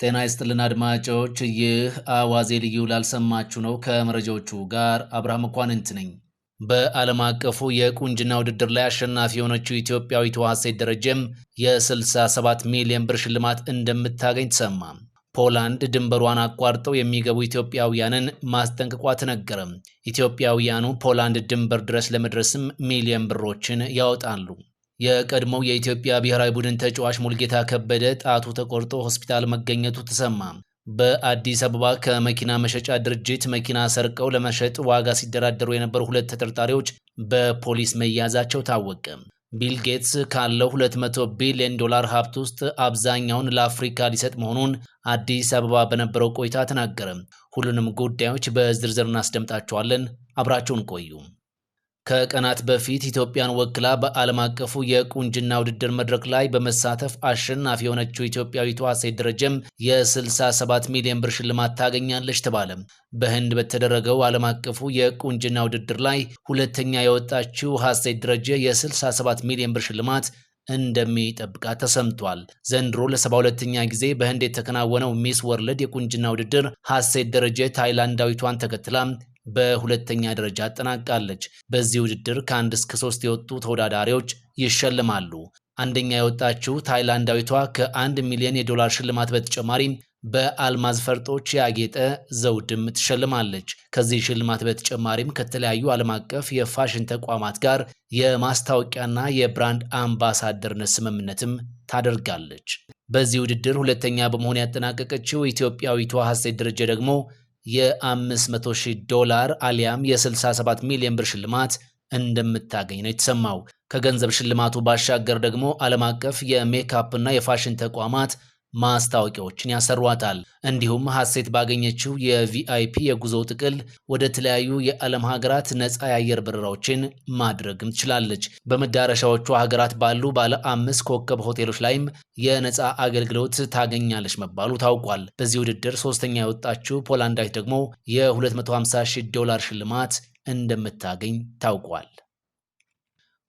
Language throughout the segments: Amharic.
ጤና ይስጥልን አድማጮች፣ ይህ አዋዜ ልዩ ላልሰማችሁ ነው። ከመረጃዎቹ ጋር አብርሃም መኳንንት ነኝ። በዓለም አቀፉ የቁንጅና ውድድር ላይ አሸናፊ የሆነችው ኢትዮጵያዊቷ ሀሴት ደረጀም የ67 ሚሊዮን ብር ሽልማት እንደምታገኝ ተሰማ። ፖላንድ ድንበሯን አቋርጠው የሚገቡ ኢትዮጵያውያንን ማስጠንቀቋ ተነገረ። ኢትዮጵያውያኑ ፖላንድ ድንበር ድረስ ለመድረስም ሚሊዮን ብሮችን ያወጣሉ። የቀድሞው የኢትዮጵያ ብሔራዊ ቡድን ተጫዋች ሙልጌታ ከበደ ጣቱ ተቆርጦ ሆስፒታል መገኘቱ ተሰማ። በአዲስ አበባ ከመኪና መሸጫ ድርጅት መኪና ሰርቀው ለመሸጥ ዋጋ ሲደራደሩ የነበሩ ሁለት ተጠርጣሪዎች በፖሊስ መያዛቸው ታወቀ። ቢል ጌትስ ካለው 200 ቢሊዮን ዶላር ሀብት ውስጥ አብዛኛውን ለአፍሪካ ሊሰጥ መሆኑን አዲስ አበባ በነበረው ቆይታ ተናገረ። ሁሉንም ጉዳዮች በዝርዝር እናስደምጣቸዋለን። አብራችሁን ቆዩ። ከቀናት በፊት ኢትዮጵያን ወክላ በዓለም አቀፉ የቁንጅና ውድድር መድረክ ላይ በመሳተፍ አሸናፊ የሆነችው ኢትዮጵያዊቷ ሀሴት ደረጀም የ67 ሚሊዮን ብር ሽልማት ታገኛለች ተባለ። በህንድ በተደረገው ዓለም አቀፉ የቁንጅና ውድድር ላይ ሁለተኛ የወጣችው ሀሴት ደረጀ የ67 ሚሊዮን ብር ሽልማት እንደሚጠብቃት ተሰምቷል። ዘንድሮ ለ72ኛ ጊዜ በህንድ የተከናወነው ሚስ ወርልድ የቁንጅና ውድድር ሀሴት ደረጀ ታይላንዳዊቷን ተከትላ በሁለተኛ ደረጃ አጠናቃለች። በዚህ ውድድር ከ1 እስከ 3 የወጡ ተወዳዳሪዎች ይሸልማሉ። አንደኛ የወጣችው ታይላንዳዊቷ ከ1 ሚሊዮን የዶላር ሽልማት በተጨማሪ በአልማዝ ፈርጦች ያጌጠ ዘውድም ትሸልማለች። ከዚህ ሽልማት በተጨማሪም ከተለያዩ ዓለም አቀፍ የፋሽን ተቋማት ጋር የማስታወቂያና የብራንድ አምባሳደርነት ስምምነትም ታደርጋለች። በዚህ ውድድር ሁለተኛ በመሆን ያጠናቀቀችው ኢትዮጵያዊቷ ሀሴት ደረጀ ደግሞ የ$500,000 አሊያም የ67 ሚሊዮን ብር ሽልማት እንደምታገኝ ነው የተሰማው። ከገንዘብ ሽልማቱ ባሻገር ደግሞ ዓለም አቀፍ የሜካፕ እና የፋሽን ተቋማት ማስታወቂያዎችን ያሰሯታል። እንዲሁም ሀሴት ባገኘችው የቪአይፒ የጉዞ ጥቅል ወደ ተለያዩ የዓለም ሀገራት ነፃ የአየር በረራዎችን ማድረግም ትችላለች። በመዳረሻዎቹ ሀገራት ባሉ ባለ 5 ኮከብ ሆቴሎች ላይም የነፃ አገልግሎት ታገኛለች መባሉ ታውቋል። በዚህ ውድድር ሶስተኛ የወጣችው ፖላንዳዊት ደግሞ የ$250,000 ሽልማት እንደምታገኝ ታውቋል።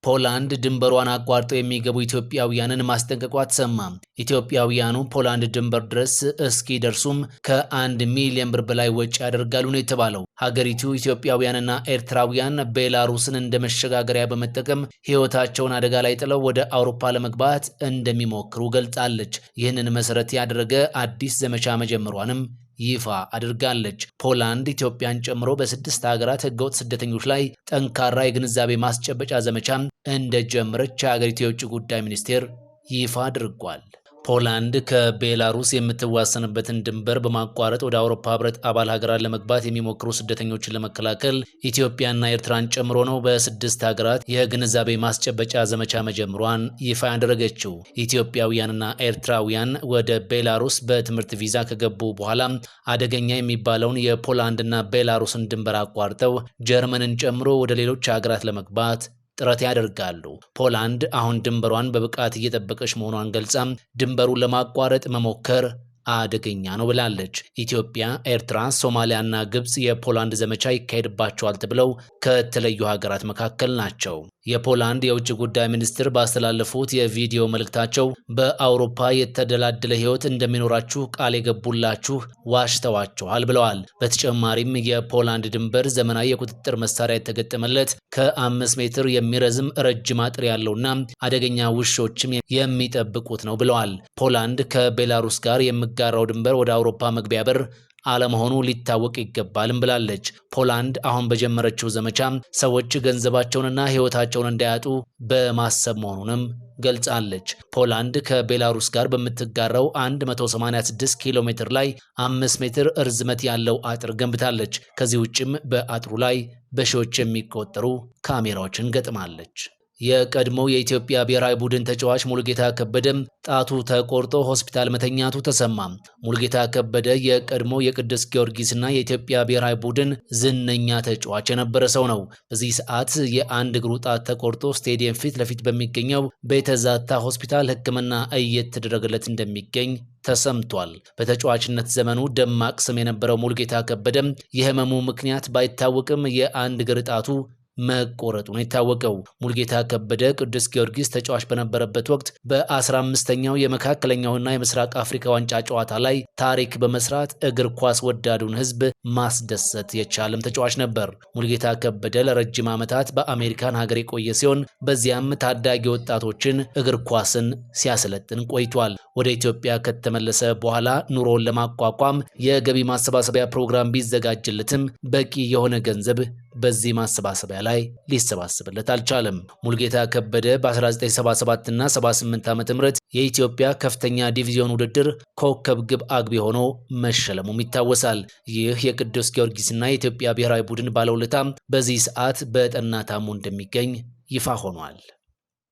ፖላንድ ድንበሯን አቋርጠው የሚገቡ ኢትዮጵያውያንን ማስጠንቀቋ ተሰማ። ኢትዮጵያውያኑ ፖላንድ ድንበር ድረስ እስኪደርሱም ከ1 ሚሊዮን ብር በላይ ወጪ ያደርጋሉ ነው የተባለው። ሀገሪቱ ኢትዮጵያውያንና ኤርትራውያን ቤላሩስን እንደ መሸጋገሪያ በመጠቀም ሕይወታቸውን አደጋ ላይ ጥለው ወደ አውሮፓ ለመግባት እንደሚሞክሩ ገልጻለች። ይህንን መሰረት ያደረገ አዲስ ዘመቻ መጀመሯንም ይፋ አድርጋለች። ፖላንድ ኢትዮጵያን ጨምሮ በ6 ሀገራት ህገወጥ ስደተኞች ላይ ጠንካራ የግንዛቤ ማስጨበጫ ዘመቻ እንደጀመረች የሀገሪቱ የውጭ ጉዳይ ሚኒስቴር ይፋ አድርጓል። ፖላንድ ከቤላሩስ የምትዋሰንበትን ድንበር በማቋረጥ ወደ አውሮፓ ህብረት አባል ሀገራት ለመግባት የሚሞክሩ ስደተኞችን ለመከላከል ኢትዮጵያና ኤርትራን ጨምሮ ነው በ6 ሀገራት የግንዛቤ ማስጨበጫ ዘመቻ መጀመሯን ይፋ ያደረገችው። ኢትዮጵያውያንና ኤርትራውያን ወደ ቤላሩስ በትምህርት ቪዛ ከገቡ በኋላ አደገኛ የሚባለውን የፖላንድና ቤላሩስን ድንበር አቋርጠው ጀርመንን ጨምሮ ወደ ሌሎች ሀገራት ለመግባት ጥረት ያደርጋሉ። ፖላንድ አሁን ድንበሯን በብቃት እየጠበቀች መሆኗን ገልጻ ድንበሩን ለማቋረጥ መሞከር አደገኛ ነው ብላለች። ኢትዮጵያ፣ ኤርትራ፣ ሶማሊያና ግብጽ የፖላንድ ዘመቻ ይካሄድባቸዋል ተብለው ከተለዩ ሀገራት መካከል ናቸው። የፖላንድ የውጭ ጉዳይ ሚኒስትር ባስተላለፉት የቪዲዮ መልእክታቸው በአውሮፓ የተደላደለ ሕይወት እንደሚኖራችሁ ቃል የገቡላችሁ ዋሽተዋችኋል ብለዋል። በተጨማሪም የፖላንድ ድንበር ዘመናዊ የቁጥጥር መሳሪያ የተገጠመለት ከ5 ሜትር የሚረዝም ረጅም አጥር ያለውና አደገኛ ውሾችም የሚጠብቁት ነው ብለዋል። ፖላንድ ከቤላሩስ ጋር ጋራው ድንበር ወደ አውሮፓ መግቢያ በር አለመሆኑ ሊታወቅ ይገባልም ብላለች። ፖላንድ አሁን በጀመረችው ዘመቻ ሰዎች ገንዘባቸውንና ሕይወታቸውን እንዳያጡ በማሰብ መሆኑንም ገልጻለች። ፖላንድ ከቤላሩስ ጋር በምትጋራው 186 ኪሎ ሜትር ላይ 5 ሜትር እርዝመት ያለው አጥር ገንብታለች። ከዚህ ውጭም በአጥሩ ላይ በሺዎች የሚቆጠሩ ካሜራዎችን ገጥማለች። የቀድሞው የኢትዮጵያ ብሔራዊ ቡድን ተጫዋች ሙልጌታ ከበደ ጣቱ ተቆርጦ ሆስፒታል መተኛቱ ተሰማ። ሙልጌታ ከበደ የቀድሞ የቅዱስ ጊዮርጊስና የኢትዮጵያ ብሔራዊ ቡድን ዝነኛ ተጫዋች የነበረ ሰው ነው። በዚህ ሰዓት የአንድ እግሩ ጣት ተቆርጦ ስቴዲየም ፊት ለፊት በሚገኘው ቤተዛታ ሆስፒታል ሕክምና እየተደረገለት እንደሚገኝ ተሰምቷል። በተጫዋችነት ዘመኑ ደማቅ ስም የነበረው ሙልጌታ ከበደ የህመሙ ምክንያት ባይታወቅም የአንድ እግር ጣቱ መቆረጡ ነው የታወቀው። ሙልጌታ ከበደ ቅዱስ ጊዮርጊስ ተጫዋች በነበረበት ወቅት በ15ኛው የመካከለኛውና የምስራቅ አፍሪካ ዋንጫ ጨዋታ ላይ ታሪክ በመስራት እግር ኳስ ወዳዱን ሕዝብ ማስደሰት የቻለም ተጫዋች ነበር። ሙልጌታ ከበደ ለረጅም ዓመታት በአሜሪካን ሀገር የቆየ ሲሆን በዚያም ታዳጊ ወጣቶችን እግር ኳስን ሲያሰለጥን ቆይቷል። ወደ ኢትዮጵያ ከተመለሰ በኋላ ኑሮውን ለማቋቋም የገቢ ማሰባሰቢያ ፕሮግራም ቢዘጋጅለትም በቂ የሆነ ገንዘብ በዚህ ማሰባሰቢያ ላይ ሊሰባሰብለት አልቻለም። ሙልጌታ ከበደ በ1977 እና 78 ዓ.ም የኢትዮጵያ ከፍተኛ ዲቪዚዮን ውድድር ኮከብ ግብ አግቢ ሆኖ መሸለሙም ይታወሳል። ይህ የቅዱስ ጊዮርጊስና የኢትዮጵያ ብሔራዊ ቡድን ባለውለታ በዚህ ሰዓት በጠና ታሞ እንደሚገኝ ይፋ ሆኗል።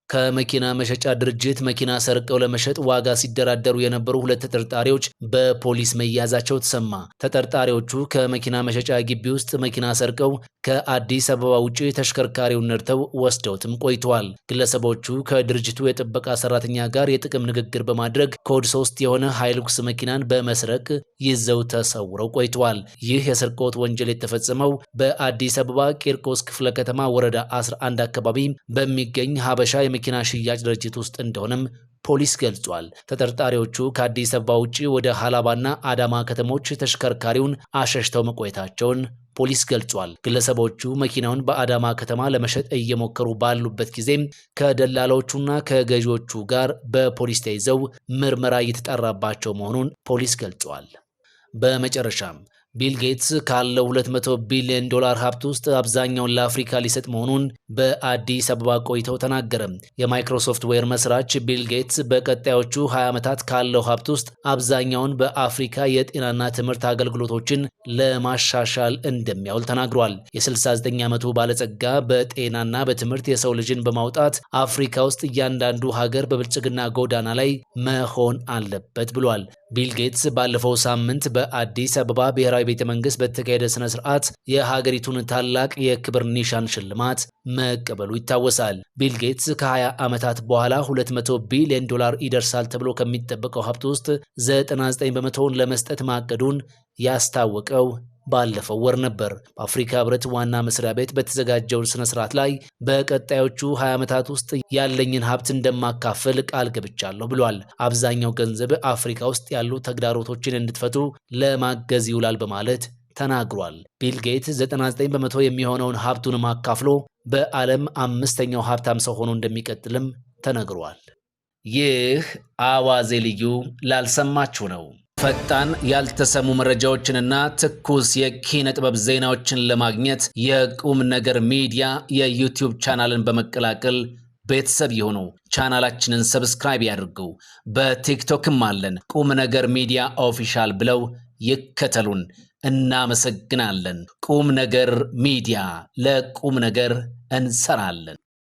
ከመኪና መሸጫ ድርጅት መኪና ሰርቀው ለመሸጥ ዋጋ ሲደራደሩ የነበሩ ሁለት ተጠርጣሪዎች በፖሊስ መያዛቸው ተሰማ። ተጠርጣሪዎቹ ከመኪና መሸጫ ግቢ ውስጥ መኪና ሰርቀው ከአዲስ አበባ ውጪ ተሽከርካሪውን ነድተው ወስደውትም ቆይተዋል። ግለሰቦቹ ከድርጅቱ የጥበቃ ሰራተኛ ጋር የጥቅም ንግግር በማድረግ ኮድ 3 የሆነ ሃይሉክስ መኪናን በመስረቅ ይዘው ተሰውረው ቆይተዋል። ይህ የስርቆት ወንጀል የተፈጸመው በአዲስ አበባ ቂርቆስ ክፍለ ከተማ ወረዳ 11 አካባቢ በሚገኝ ሀበሻ የመኪና ሽያጭ ድርጅት ውስጥ እንደሆነም ፖሊስ ገልጿል። ተጠርጣሪዎቹ ከአዲስ አበባ ውጪ ወደ ሀላባና አዳማ ከተሞች ተሽከርካሪውን አሸሽተው መቆየታቸውን ፖሊስ ገልጿል። ግለሰቦቹ መኪናውን በአዳማ ከተማ ለመሸጥ እየሞከሩ ባሉበት ጊዜም ከደላሎቹና ከገዢዎቹ ጋር በፖሊስ ተይዘው ምርመራ እየተጣራባቸው መሆኑን ፖሊስ ገልጿል። በመጨረሻም ቢል ጌትስ ካለው 200 ቢሊዮን ዶላር ሀብት ውስጥ አብዛኛውን ለአፍሪካ ሊሰጥ መሆኑን በአዲስ አበባ ቆይተው ተናገረ። የማይክሮሶፍት ዌር መስራች ቢል ጌትስ በቀጣዮቹ 20 ዓመታት ካለው ሀብት ውስጥ አብዛኛውን በአፍሪካ የጤናና ትምህርት አገልግሎቶችን ለማሻሻል እንደሚያውል ተናግሯል። የ69 ዓመቱ ባለጸጋ በጤናና በትምህርት የሰው ልጅን በማውጣት አፍሪካ ውስጥ እያንዳንዱ ሀገር በብልጽግና ጎዳና ላይ መሆን አለበት ብሏል። ቢል ጌትስ ባለፈው ሳምንት በአዲስ አበባ ብሔራዊ ቤተ መንግስት በተካሄደ ስነ ስርዓት የሀገሪቱን ታላቅ የክብር ኒሻን ሽልማት መቀበሉ ይታወሳል። ቢል ጌትስ ከ20 ዓመታት በኋላ 200 ቢሊዮን ዶላር ይደርሳል ተብሎ ከሚጠበቀው ሀብት ውስጥ 99 በመቶውን ለመስጠት ማቀዱን ያስታወቀው ባለፈው ወር ነበር። በአፍሪካ ህብረት ዋና መስሪያ ቤት በተዘጋጀው ስነ ስርዓት ላይ በቀጣዮቹ 20 ዓመታት ውስጥ ያለኝን ሀብት እንደማካፈል ቃል ገብቻለሁ ብሏል። አብዛኛው ገንዘብ አፍሪካ ውስጥ ያሉ ተግዳሮቶችን እንድትፈቱ ለማገዝ ይውላል በማለት ተናግሯል። ቢል ጌትስ 99 በመቶ የሚሆነውን ሀብቱን አካፍሎ በዓለም 5ኛው ሀብታም ሰው ሆኖ እንደሚቀጥልም ተነግሯል። ይህ አዋዜ ልዩ ላልሰማችሁ ነው። ፈጣን ያልተሰሙ መረጃዎችንና ትኩስ የኪነ ጥበብ ዜናዎችን ለማግኘት የቁም ነገር ሚዲያ የዩቲዩብ ቻናልን በመቀላቀል ቤተሰብ የሆኑ ቻናላችንን ሰብስክራይብ ያድርጉ። በቲክቶክም አለን። ቁም ነገር ሚዲያ ኦፊሻል ብለው ይከተሉን። እናመሰግናለን። ቁም ነገር ሚዲያ፣ ለቁም ነገር እንሰራለን።